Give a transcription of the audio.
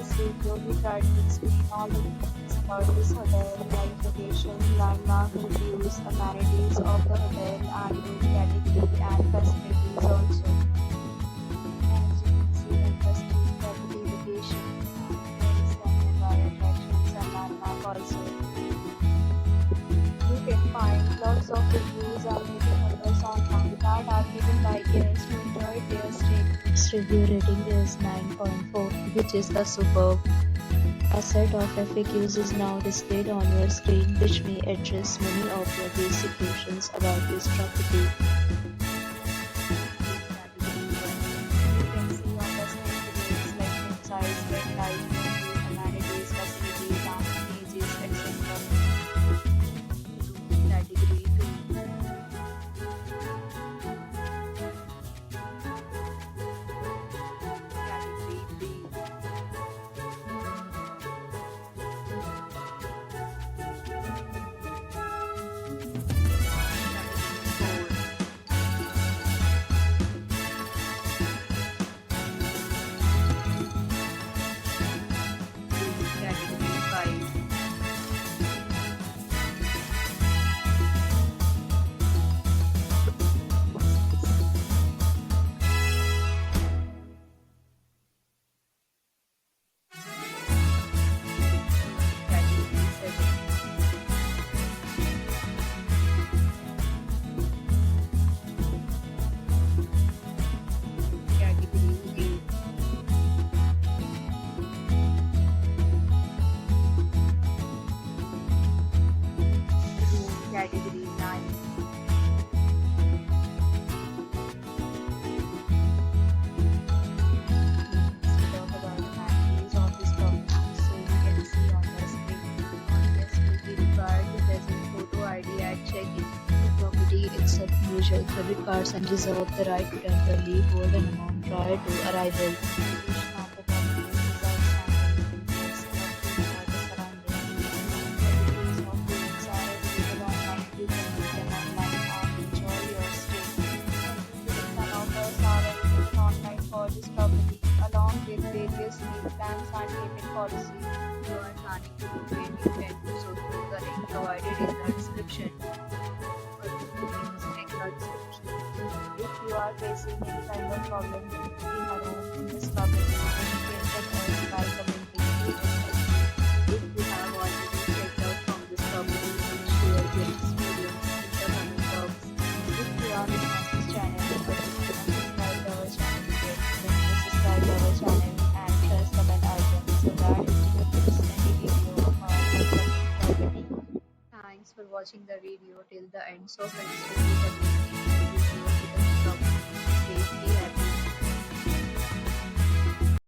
this video, we try to explain all the details about this hotel, like location, landmark reviews, amenities of the hotel, and room category and facilities also. As you can see, the interesting property location and is surrounded by attractions and landmark also. You can find lots of reviews and rating numbers online that are given by guests who enjoyed their stay. Its review rating is 9.4, which is the superb. A set of FAQs is now displayed on your screen, which may address many of your basic questions about this property. You can see on the screen details like room size, bed type, menu, amenities, facilities, and stages, etc. Category 2. Category 3. Category 5. Category 7. Category 8. Room category 9. Let's talk about amenities of this property. So you can see on the screen, all guests will be required to present photo ID at check-in. The property accepts major credit cards and reserves the right to temporarily hold an amount prior to arrival. Location of the property is outstanding. Guests are pleased by the surroundings. Categories of rooms are available online. You can book them online and enjoy your stay. Facilities and offers are available online for this property, along with various meal plans and payment policies. If you are planning to book it, you can do so through the link provided in the description. For details, check the description. If you are facing any kind of problem with booking a room in this property, then you can let us by commenting below. If you have already checked out from this property, please share your experience in the comment box. If you are new on this channel, but you haven't subscribed our channel yet, then please subscribe our channel and press the bell icon so that you don't miss any video of our upcoming property. Thanks for watching the video till the end. So friends, will meet again